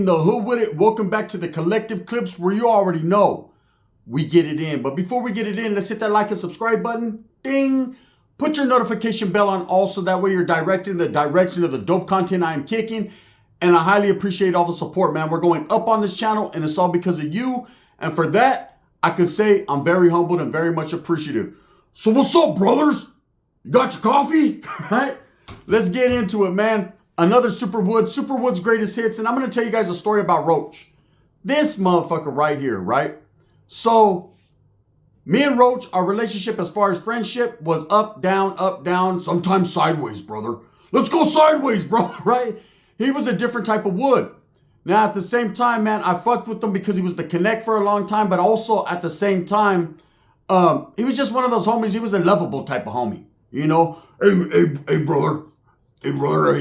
in the hood with it. Welcome back to the Collective Clips, where you already know we get it in. But before we get it in, let's hit that like and subscribe button. Ding! Put your notification bell on also. That way you're directed in the direction of the dope content I am kicking. And I highly appreciate all the support, man. We're going up on this channel, and it's all because of you. And for that, I can say I'm very humbled and very much appreciative. So what's up, brothers? You got your coffee? Right? Let's get into it, man. Another Superwood's greatest hits. And I'm going to tell you guys a story about Roach. This motherfucker right here, right? So, me and Roach, our relationship as far as friendship was up, down, sometimes sideways, brother. Let's go sideways, bro, right? He was a different type of wood. Now, at the same time, man, I fucked with him because he was the connect for a long time, but also at the same time, he was just one of those homies. He was a lovable type of homie, you know? Hey, brother. Hey, brother,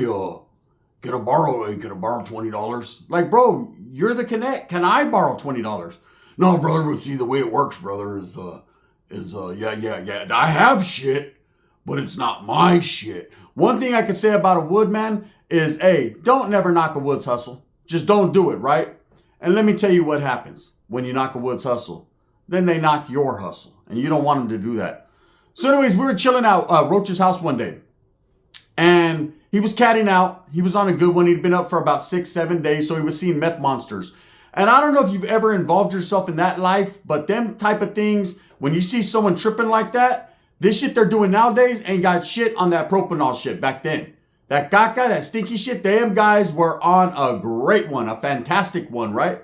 can I borrow $20? Like, bro, you're the connect. Can I borrow $20? No, brother, but see, the way it works, brother, is yeah. I have shit, but it's not my shit. One thing I can say about a wood man is, hey, don't never knock a wood's hustle. Just don't do it, right? And let me tell you what happens when you knock a wood's hustle. Then they knock your hustle, and you don't want them to do that. So anyways, we were chilling out Roach's house one day. And he was catting out. He was on a good one. He'd been up for about 6-7 days, so he was seeing meth monsters. And I don't know if you've ever involved yourself in that life, but them type of things, when you see someone tripping like that, this shit they're doing nowadays ain't got shit on that propanol shit back then. That caca, that stinky shit, them guys were on a great one, a fantastic one, right?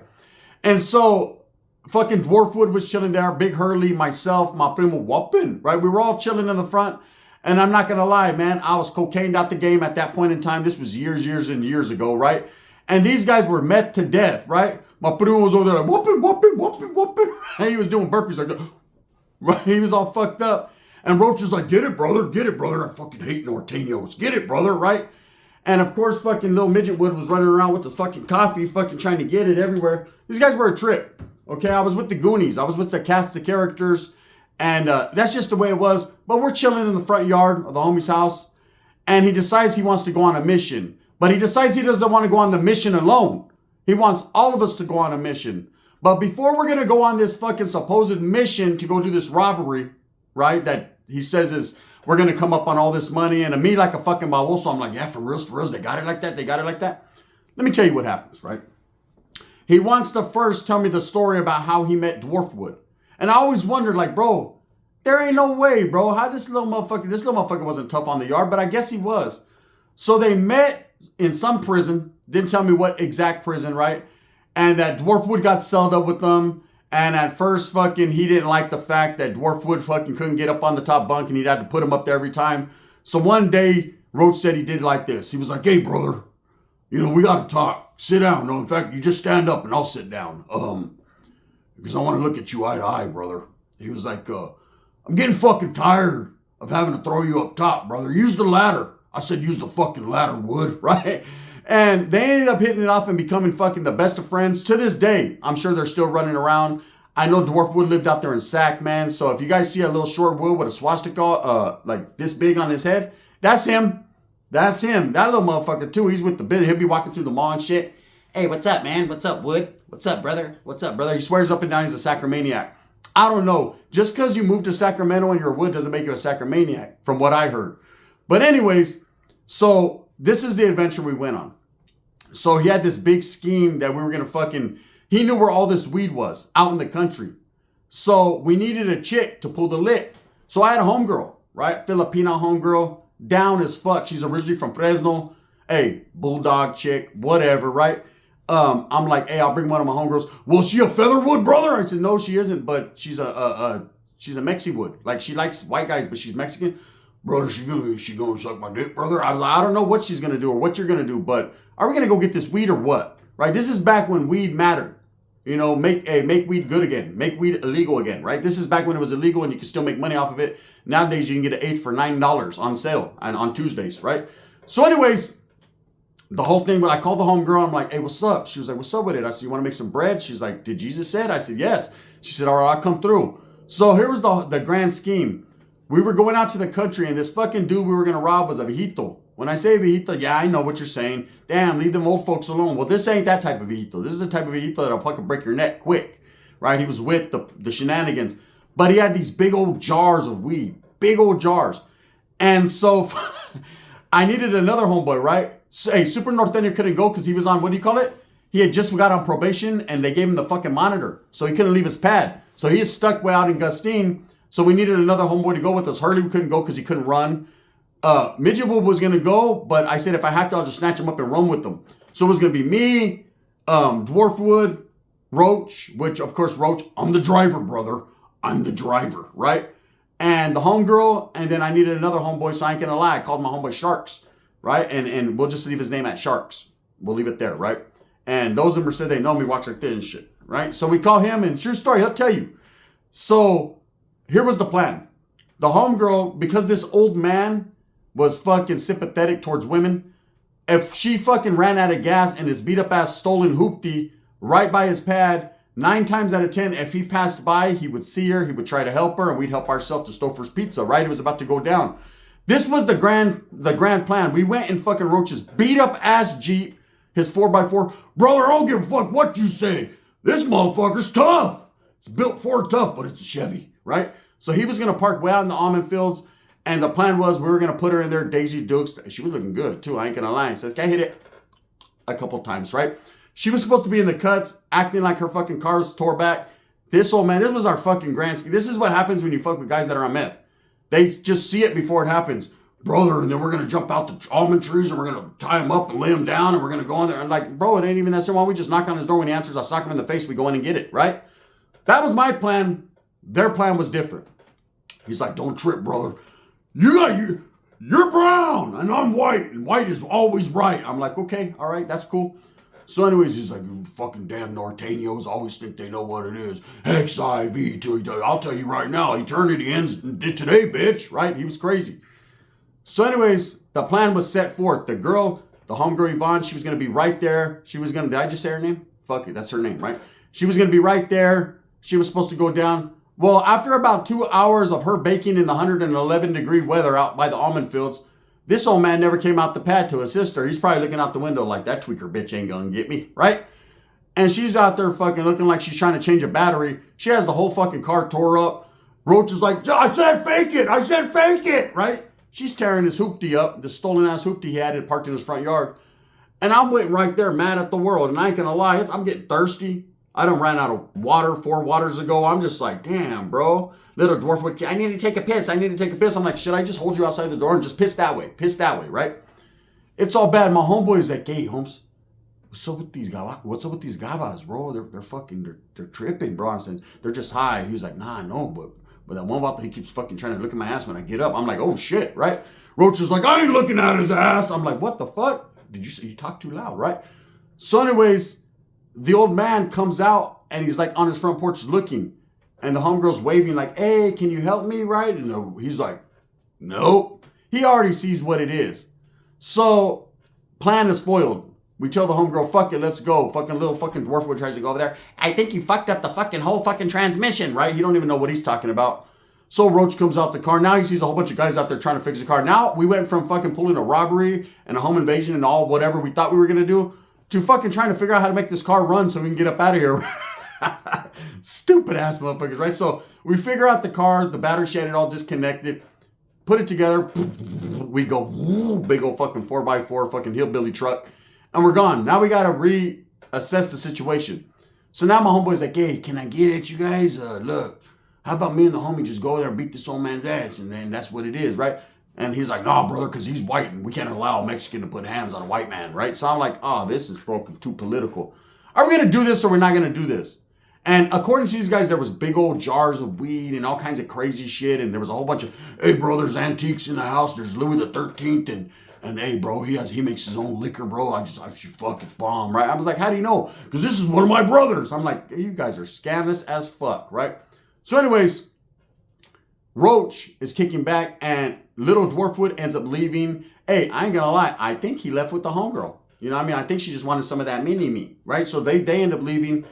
And so, fucking Dwarfwood was chilling there, Big Hurley, myself, my primo Whoppin', right? We were all chilling in the front. And I'm not going to lie, man, I was cocained out the game at that point in time. This was years and years ago, right? And these guys were meth to death, right? My primo was over there like, whooping. And he was doing burpees like that. Right? He was all fucked up. And Roach is like, get it, brother. I fucking hate Norteños. Get it, brother, right? And of course, fucking little Midget Wood was running around with the fucking coffee, fucking trying to get it everywhere. These guys were a trip, okay? I was with the Goonies. I was with the cast, the characters. And that's just the way it was. But we're chilling in the front yard of the homie's house. And he decides he wants to go on a mission. But he decides he doesn't want to go on the mission alone. He wants all of us to go on a mission. But before we're going to go on this fucking supposed mission to go do this robbery, right? That he says is, we're going to come up on all this money. And me like a fucking baboso, I'm like, yeah, for reals. They got it like that. Let me tell you what happens, right? He wants to first tell me the story about how he met Dwarfwood. And I always wondered, like, bro, there ain't no way, bro. How this little motherfucker wasn't tough on the yard, but I guess he was. So they met in some prison. Didn't tell me what exact prison, right? And that Dwarfwood got celled up with them. And at first, fucking, he didn't like the fact that Dwarfwood fucking couldn't get up on the top bunk and he'd have to put him up there every time. So one day, Roach said he did like this. He was like, hey, brother, we got to talk. Sit down. No, in fact, you just stand up and I'll sit down. Because I want to look at you eye to eye, brother. He was like, I'm getting fucking tired of having to throw you up top, brother. Use the ladder. I said, use the fucking ladder, Wood, right? And they ended up hitting it off and becoming fucking the best of friends. To this day, I'm sure they're still running around. I know Dwarfwood lived out there in Sac, man. So if you guys see a little short Wood with a swastika like this big on his head, that's him. That's him. That little motherfucker, too. He's with the bit. He'll be walking through the mall and shit. Hey, what's up, man? What's up, Wood? What's up, brother? He swears up and down he's a Sacramaniac. I don't know. Just because you moved to Sacramento and you're a Wood doesn't make you a Sacramaniac, from what I heard. But anyways, so this is the adventure we went on. So he had this big scheme that we were going to fucking... He knew where all this weed was, out in the country. So we needed a chick to pull the lick. So I had a homegirl, right? Filipino homegirl, down as fuck. She's originally from Fresno. Hey, bulldog chick, whatever, right? I'm like, hey, I'll bring one of my homegirls. Well, she a Featherwood, brother? I said, no, she isn't, but she's a Mexiwood. Like, she likes white guys, but she's Mexican. Brother, she gonna suck my dick, brother? I don't know what she's gonna do or what you're gonna do, but are we gonna go get this weed or what? Right? This is back when weed mattered. Make weed good again. Make weed illegal again, right? This is back when it was illegal and you could still make money off of it. Nowadays, you can get an eighth for $9 on sale and on Tuesdays, right? So anyways, the whole thing, I called the homegirl. I'm like, hey, what's up? She was like, what's up with it? I said, you want to make some bread? She's like, did Jesus say it? I said, yes. She said, all right, I'll come through. So here was the grand scheme. We were going out to the country, and this fucking dude we were going to rob was a viejito. When I say viejito, yeah, I know what you're saying. Damn, leave them old folks alone. Well, this ain't that type of viejito. This is the type of viejito that'll fucking break your neck quick, right? He was with the shenanigans. But he had these big old jars of weed. Big old jars. And so I needed another homeboy, right? So, hey, Super Norteño couldn't go because he was on, what do you call it? He had just got on probation and they gave him the fucking monitor. So he couldn't leave his pad. So he is stuck way out in Gustine. So we needed another homeboy to go with us. Hurley couldn't go because he couldn't run. Midgetwood was going to go, but I said if I have to, I'll just snatch him up and run with them. So it was going to be me, Dwarfwood, Roach, which of course Roach, I'm the driver, brother. I'm the driver, right? And the homegirl, and then I needed another homeboy, so I ain't gonna lie. I called my homeboy Sharks, right? And we'll just leave his name at Sharks. We'll leave it there, right? And those of them said they know me, watch like this and shit, right? So we call him, and true story, he'll tell you. So here was the plan. The homegirl, because this old man was fucking sympathetic towards women, if she fucking ran out of gas and his beat up ass stolen hoopty right by his pad, 9 times out of 10, if he passed by, he would see her, he would try to help her, and we'd help ourselves to Stouffer's Pizza, right? It was about to go down. This was the grand plan. We went in fucking Roach's beat up ass Jeep, his 4x4. Brother, I don't give a fuck what you say. This motherfucker's tough. It's built Ford tough, but it's a Chevy, right? So he was going to park way out in the almond fields, and the plan was we were going to put her in there, Daisy Dukes. She was looking good, too. I ain't going to lie. So I hit it a couple times, right? She was supposed to be in the cuts, acting like her fucking car was tore back. This old man, this was our fucking grand scheme. This is what happens when you fuck with guys that are on meth. They just see it before it happens. Brother, and then we're going to jump out the almond trees and we're going to tie him up and lay him down and we're going to go in there. I'm like, bro, it ain't even that simple. Why don't we just knock on his door when he answers? I'll sock him in the face. We go in and get it, right? That was my plan. Their plan was different. He's like, don't trip, brother. You're brown and I'm white and white is always right. I'm like, okay, all right, that's cool. So anyways, he's like, you fucking damn Norteños always think they know what it is. XIV, I'll tell you right now, eternity ends today, bitch, right? He was crazy. So anyways, the plan was set forth. The girl, the homegirl Yvonne, she was going to be right there. She was going to, did I just say her name? Fuck it, that's her name, right? She was going to be right there. She was supposed to go down. Well, after about 2 hours of her baking in the 111-degree weather out by the almond fields, this old man never came out the pad to assist her. He's probably looking out the window like, that tweaker bitch ain't gonna get me, right? And she's out there fucking looking like she's trying to change a battery. She has the whole fucking car tore up. Roach is like, I said fake it, right? She's tearing his hoopty up, the stolen ass hoopty he had parked in his front yard. And I'm waiting right there mad at the world. And I ain't gonna lie, I'm getting thirsty. I done ran out of water 4 waters ago. I'm just like, damn, bro. Little Dwarfwood, I need to take a piss. I'm like, should I just hold you outside the door and just piss that way, right? It's all bad. My homeboy is like, hey, Holmes, what's up with these gabas, bro? They're tripping, bro. I'm saying, they're just high. He was like, nah, no, but that one vato, he keeps fucking trying to look at my ass when I get up. I'm like, oh, shit, right? Roach is like, I ain't looking at his ass. I'm like, what the fuck? Did you say you talk too loud, right? So anyways, the old man comes out and he's like on his front porch looking. And the homegirl's waving like, hey, can you help me, right? And he's like, nope. He already sees what it is. So, plan is foiled. We tell the homegirl, fuck it, let's go. Fucking little fucking Dwarfwood tries to go over there. I think you fucked up the fucking whole fucking transmission, right? He don't even know what he's talking about. So Roach comes out the car. Now he sees a whole bunch of guys out there trying to fix the car. Now we went from fucking pulling a robbery and a home invasion and all whatever we thought we were going to do to fucking trying to figure out how to make this car run so we can get up out of here. Stupid ass motherfuckers, right? So we figure out the car, the battery she had it all disconnected, put it together. We go, big old fucking 4x4 fucking hillbilly truck, and we're gone. Now we got to reassess the situation. So now my homeboy's like, hey, can I get at you guys? Look, how about me and the homie just go there and beat this old man's ass? And then that's what it is, right? And he's like, nah, brother, because he's white and we can't allow a Mexican to put hands on a white man, right? So I'm like, oh, this is too political. Are we going to do this or we're not going to do this? And according to these guys, there was big old jars of weed and all kinds of crazy shit. And there was a whole bunch of, hey, bro, there's antiques in the house. There's Louis the 13th. And hey, bro, he makes his own liquor, bro. I fuck, it's bomb, right? I was like, how do you know? Because this is one of my brothers. I'm like, you guys are scandalous as fuck, right? So anyways, Roach is kicking back and little Dwarfwood ends up leaving. Hey, I ain't gonna lie. I think he left with the homegirl. You know what I mean? I think she just wanted some of that mini-me, right? So they end up leaving.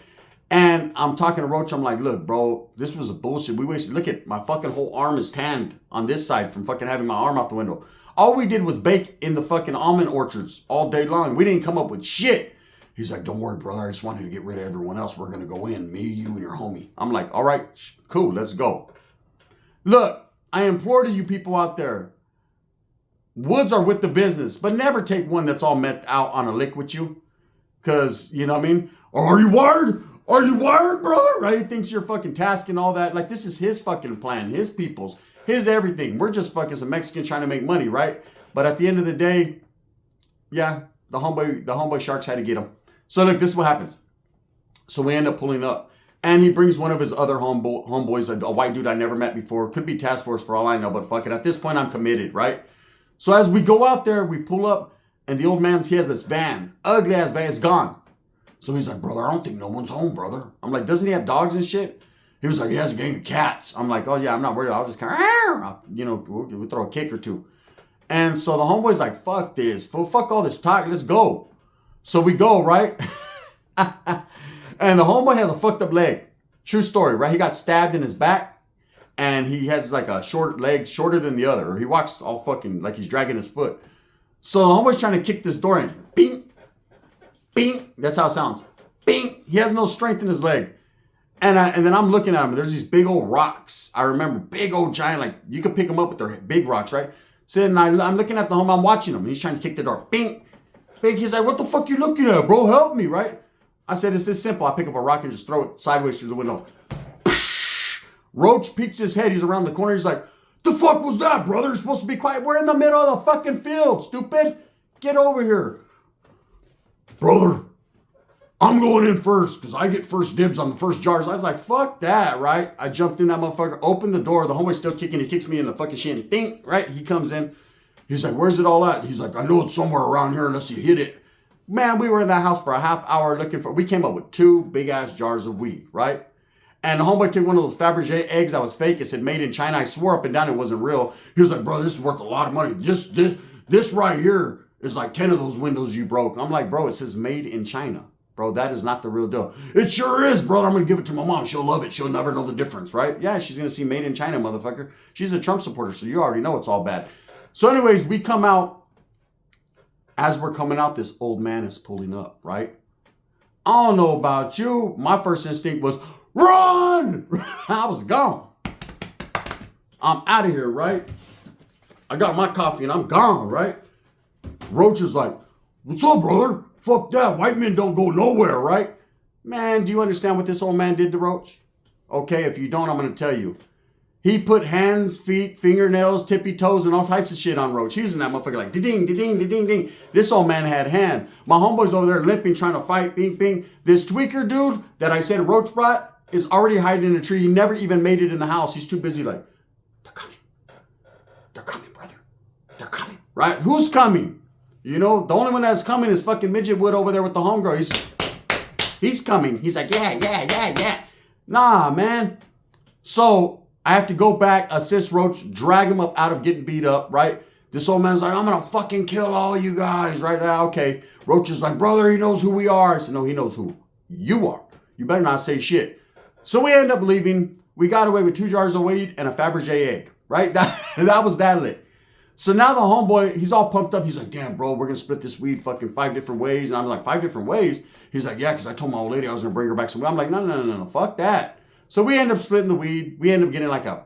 And I'm talking to Roach. I'm like, look, bro, this was a bullshit. We wasted. Look at my fucking whole arm is tanned on this side from fucking having my arm out the window. All we did was bake in the fucking almond orchards all day long. We didn't come up with shit. He's like, don't worry, brother. I just wanted to get rid of everyone else. We're going to go in. Me, you, and your homie. I'm like, all right, cool. Let's go. Look, I implore to you people out there. Woods are with the business, but never take one that's all met out on a lick with you. Because, you know what I mean? Are you wired? Are you wired, brother? Right? He thinks you're fucking tasking all that. Like, this is his fucking plan, his people's, his everything. We're just fucking some Mexicans trying to make money, right? But at the end of the day, yeah, the homeboy sharks had to get him. So look, this is what happens. So we end up pulling up. And he brings one of his other homeboys, a white dude I never met before. Could be task force for all I know, but fuck it. At this point, I'm committed, right? So as we go out there, we pull up, and the old man, he has this van. Ugly ass van, it's gone. So he's like, brother, I don't think no one's home, brother. I'm like, doesn't he have dogs and shit? He was like, he has a gang of cats. I'm like, oh yeah, I'm not worried. I'll just kind of, you know, we'll throw a kick or two. And so the homeboy's like, fuck this. Fuck all this talk. Let's go. So we go, right? And the homeboy has a fucked up leg. True story, right? He got stabbed in his back. And he has like a short leg, shorter than the other. Or he walks all fucking like he's dragging his foot. So the homeboy's trying to kick this door in. Bing. Bing. That's how it sounds. Bing. He has no strength in his leg. And then I'm looking at him. There's these big old rocks. I remember big old giant, like you could pick them up with their big rocks, right? So then I'm looking at the homie. I'm watching him. And he's trying to kick the door. Bing. Bing. He's like, what the fuck you looking at, bro? Help me, right? I said, it's this simple. I pick up a rock and just throw it sideways through the window. Roach peeks his head. He's around the corner. He's like, the fuck was that, brother? You're supposed to be quiet. We're in the middle of the fucking field, stupid. Get over here. Brother, I'm going in first because I get first dibs on the first jars. I was like, fuck that, right? I jumped in that motherfucker, opened the door. The homeboy's still kicking. He kicks me in the fucking shin. Ding, right? He comes in. He's like, where's it all at? He's like, I know it's somewhere around here unless you hit it. Man, we were in that house for a half hour looking for, we came up with 2 big ass jars of weed, right? And the homeboy took one of those Fabergé eggs that was fake. It said made in China. I swore up and down it wasn't real. He was like, bro, this is worth a lot of money. This right here is like 10 of those windows you broke. I'm like, bro, it says made in China. Bro, that is not the real deal. It sure is, bro. I'm going to give it to my mom. She'll love it. She'll never know the difference, right? Yeah, she's going to see made in China, motherfucker. She's a Trump supporter, so you already know it's all bad. So anyways, we come out. As we're coming out, this old man is pulling up, right? I don't know about you. My first instinct was, run! I was gone. I'm out of here, right? I got my coffee and I'm gone, right? Roach is like, what's up, brother? Fuck that. White men don't go nowhere, right? Man, do you understand what this old man did to Roach? Okay, if you don't, I'm going to tell you. He put hands, feet, fingernails, tippy toes, and all types of shit on Roach. He was in that motherfucker like, ding, ding, ding, ding. This old man had hands. My homeboy's over there limping, trying to fight, bing, bing. This tweaker dude that I said Roach brought is already hiding in a tree. He never even made it in the house. He's too busy like, they're coming. They're coming, brother. They're coming. Right? Who's coming? You know, the only one that's coming is fucking Midget Wood over there with the homegirl. He's coming. He's like, yeah. Nah, man. So I have to go back, assist Roach, drag him up out of getting beat up, right? This old man's like, I'm going to fucking kill all you guys right now. Okay. Roach is like, brother, he knows who we are. I said, no, he knows who you are. You better not say shit. So we end up leaving. We got away with 2 jars of weed and a Fabergé egg, right? That was that lit. So now the homeboy, he's all pumped up. He's like, damn, bro, we're going to split this weed fucking 5 different ways. And I'm like, 5 different ways? He's like, yeah, because I told my old lady I was going to bring her back some weed. I'm like, no, fuck that. So we end up splitting the weed. We end up getting like 1.5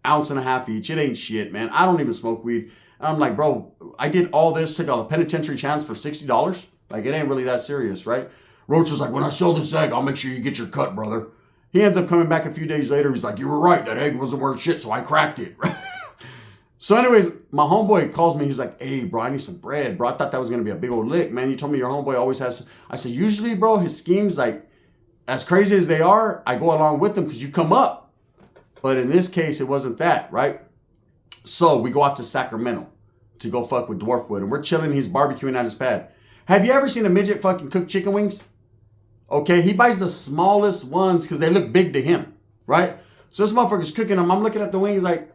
ounces each. It ain't shit, man. I don't even smoke weed. And I'm like, bro, I did all this, took a penitentiary chance for $60. Like, it ain't really that serious, right? Roach is like, when I sell this egg, I'll make sure you get your cut, brother. He ends up coming back a few days later. He's like, you were right. That egg wasn't worth shit, so I cracked it. So anyways, my homeboy calls me. He's like, hey, bro, I need some bread, bro. I thought that was going to be a big old lick, man. You told me your homeboy always has. I said, usually, bro, his schemes, like, as crazy as they are, I go along with them because you come up. But in this case, it wasn't that, right? So we go out to Sacramento to go fuck with Dwarfwood. And we're chilling. He's barbecuing at his pad. Have you ever seen a midget fucking cook chicken wings? Okay, he buys the smallest ones because they look big to him, right? So this motherfucker's cooking them. I'm looking at the wings like,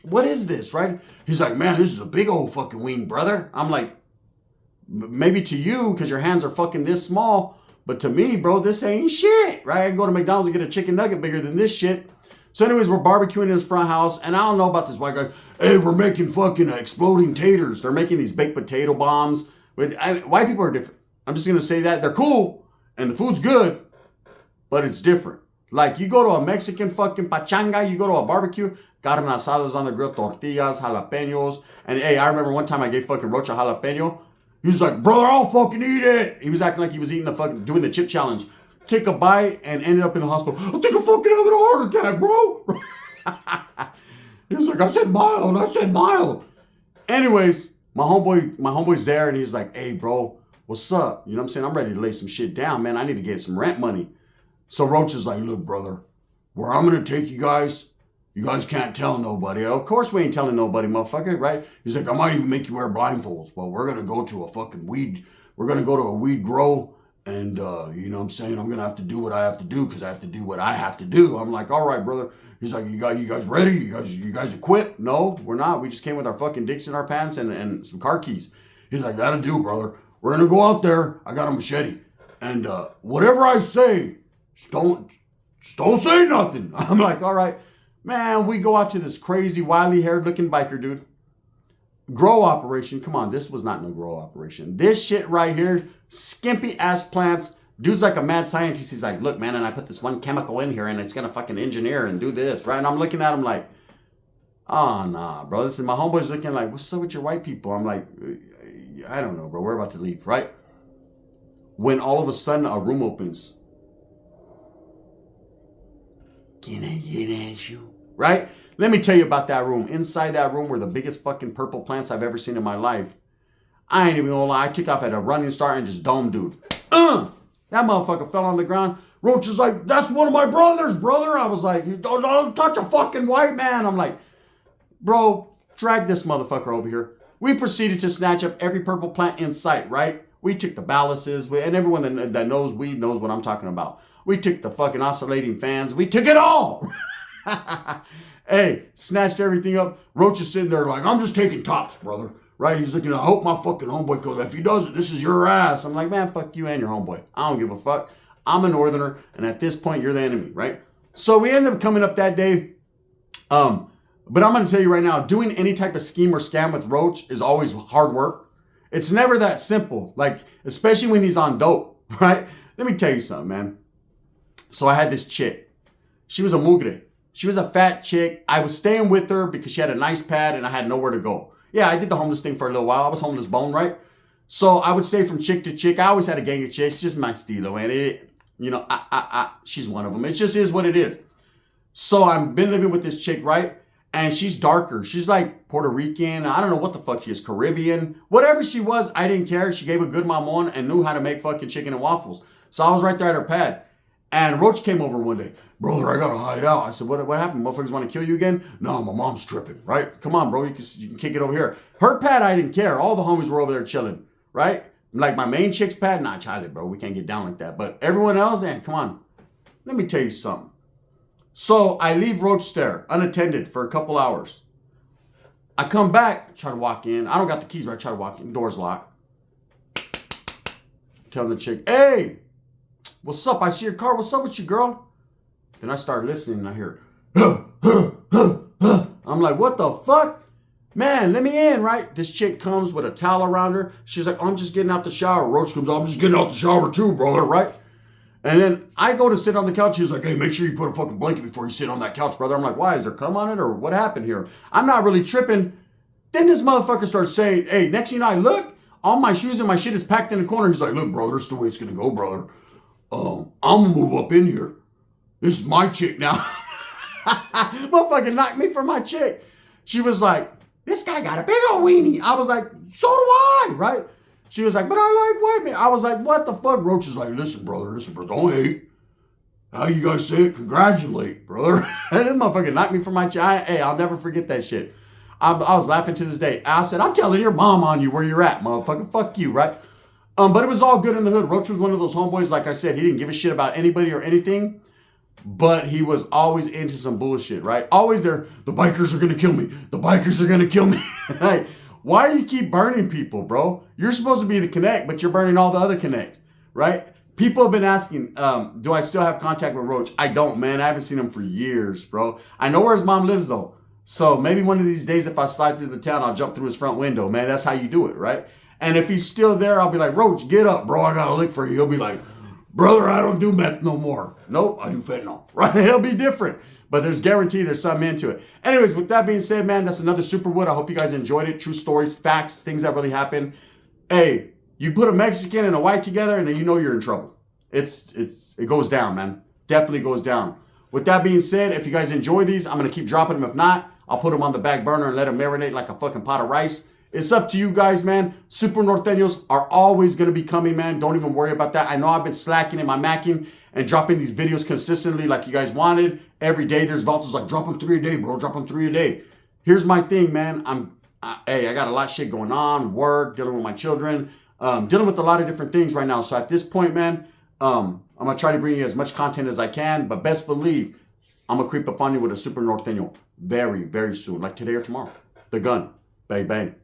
what is this, right? He's like, man, this is a big old fucking wing, brother. I'm like, maybe to you because your hands are fucking this small. But to me, bro, this ain't shit, right? I can go to McDonald's and get a chicken nugget bigger than this shit. So anyways, we're barbecuing in his front house, and I don't know about this white guy. Hey, we're making fucking exploding taters. They're making these baked potato bombs. White people are different. I'm just going to say that. They're cool, and the food's good, but it's different. Like, you go to a Mexican fucking pachanga, you go to a barbecue, carne asadas on the grill, tortillas, jalapenos. And hey, I remember one time I gave fucking Roach a jalapeno. He was like, brother, I'll fucking eat it. He was acting like he was eating doing the chip challenge. Take a bite and ended up in the hospital. I think I'm fucking having a heart attack, bro. He was like, I said mild. Anyways, my homeboy's there, and he's like, hey, bro, what's up? You know what I'm saying? I'm ready to lay some shit down, man. I need to get some rent money. So Roach is like, look, brother, where I'm going to take you guys can't tell nobody. Of course we ain't telling nobody, motherfucker, right? He's like, I might even make you wear blindfolds. Well, we're going to go to a weed grow, and, you know what I'm saying? I'm going to have to do what I have to do because I have to do what I have to do. I'm like, all right, brother. He's like, you guys ready? You guys equipped? No, we're not. We just came with our fucking dicks in our pants and some car keys. He's like, that'll do, brother. We're going to go out there. I got a machete. And whatever I say, don't say nothing. I'm like, all right. Man, we go out to this crazy, wily haired looking biker dude. Grow operation. Come on, this was not no grow operation. This shit right here, skimpy ass plants. Dude's like a mad scientist. He's like, look, man, and I put this one chemical in here and it's going to fucking engineer and do this, right? And I'm looking at him like, oh, nah, bro. This is my homeboy's looking like, what's up with your white people? I'm like, I don't know, bro. We're about to leave, right? When all of a sudden a room opens. Can I get at you? Right? Let me tell you about that room. Inside that room were the biggest fucking purple plants I've ever seen in my life. I ain't even gonna lie. I took off at a running start and just domed dude. That motherfucker fell on the ground. Roach is like, that's one of my brothers, brother. I was like, don't touch a fucking white man. I'm like, bro, drag this motherfucker over here. We proceeded to snatch up every purple plant in sight, right? We took the balances, and everyone that knows weed knows what I'm talking about. We took the fucking oscillating fans. We took it all. Hey, snatched everything up. Roach is sitting there like, I'm just taking tops, brother. Right? He's looking, I hope my fucking homeboy goes. If he doesn't, this is your ass. I'm like, man, fuck you and your homeboy. I don't give a fuck. I'm a northerner, and at this point, you're the enemy, right? So we ended up coming up that day. But I'm going to tell you right now, doing any type of scheme or scam with Roach is always hard work. It's never that simple. Like, especially when he's on dope, right? Let me tell you something, man. So I had this chick. She was a mugre. She was a fat chick. I was staying with her because she had a nice pad and I had nowhere to go. Yeah, I did the homeless thing for a little while. I was homeless bone, right? So I would stay from chick to chick. I always had a gang of chicks. It's just my stilo. And she's one of them. It just is what it is. So I've been living with this chick, right? And she's darker. She's like Puerto Rican. I don't know what the fuck she is. Caribbean. Whatever she was, I didn't care. She gave a good mamon and knew how to make fucking chicken and waffles. So I was right there at her pad. And Roach came over one day. Brother, I gotta hide out. I said, what happened? Motherfuckers want to kill you again? No, my mom's tripping, right? Come on, bro. You can kick it over here. Her pad, I didn't care. All the homies were over there chilling, right? Like my main chick's pad, nah, Charlie, bro. We can't get down like that. But everyone else, come on. Let me tell you something. So I leave Roach there, unattended, for a couple hours. I come back, try to walk in. I don't got the keys, right? Try to walk in. Door's locked. Telling the chick, hey, what's up? I see your car. What's up with you, girl? Then I start listening and I hear, I'm like, what the fuck? Man, let me in, right? This chick comes with a towel around her. She's like, I'm just getting out the shower. Roach comes, I'm just getting out the shower too, brother, right? And then I go to sit on the couch. He's like, hey, make sure you put a fucking blanket before you sit on that couch, brother. I'm like, why? Is there cum on it or what happened here? I'm not really tripping. Then this motherfucker starts saying, hey, next thing you know, I look, all my shoes and my shit is packed in the corner. He's like, look, brother, it's the way it's going to go, brother. I'm going to move up in here. This is my chick now. Motherfucker knocked me for my chick. She was like, this guy got a big old weenie. I was like, so do I, right? She was like, but I like white men. I was like, what the fuck? Roach is like, listen, brother, don't hate. How you guys say it? Congratulate, brother. And this motherfucker knocked me for my chick. Hey, I'll never forget that shit. I was laughing to this day. I said, I'm telling your mom on you where you're at, motherfucker. Fuck you, right? But it was all good in the hood. Roach was one of those homeboys, like I said, he didn't give a shit about anybody or anything. But he was always into some bullshit, right? Always there, the bikers are going to kill me. The bikers are going to kill me. Like, why do you keep burning people, bro? You're supposed to be the connect, but you're burning all the other connects, right? People have been asking, do I still have contact with Roach? I don't, man. I haven't seen him for years, bro. I know where his mom lives, though. So maybe one of these days, if I slide through the town, I'll jump through his front window, man. That's how you do it, right? And if he's still there, I'll be like, Roach, get up, bro. I got a lick for you. He'll be like, brother, I don't do meth no more. Nope, I do fentanyl, right? He'll be different. But there's guaranteed there's something into it. Anyways, with that being said, man, that's another Superwood. I hope you guys enjoyed it. True stories, facts, things that really happen. Hey, you put a Mexican and a white together, and then you know you're in trouble. It goes down, man. Definitely goes down. With that being said, if you guys enjoy these, I'm going to keep dropping them. If not, I'll put them on the back burner and let them marinate like a fucking pot of rice. It's up to you guys, man. Super Norteños are always going to be coming, man. Don't even worry about that. I know I've been slacking in my macking and dropping these videos consistently like you guys wanted. Every day, there's Valto's like, drop them 3 a day, bro. Drop them 3 a day. Here's my thing, man. I got a lot of shit going on. Work, dealing with my children. Dealing with a lot of different things right now. So at this point, man, I'm going to try to bring you as much content as I can. But best believe, I'm going to creep up on you with a Super Norteño very, very soon. Like today or tomorrow. The gun. Bang, bang.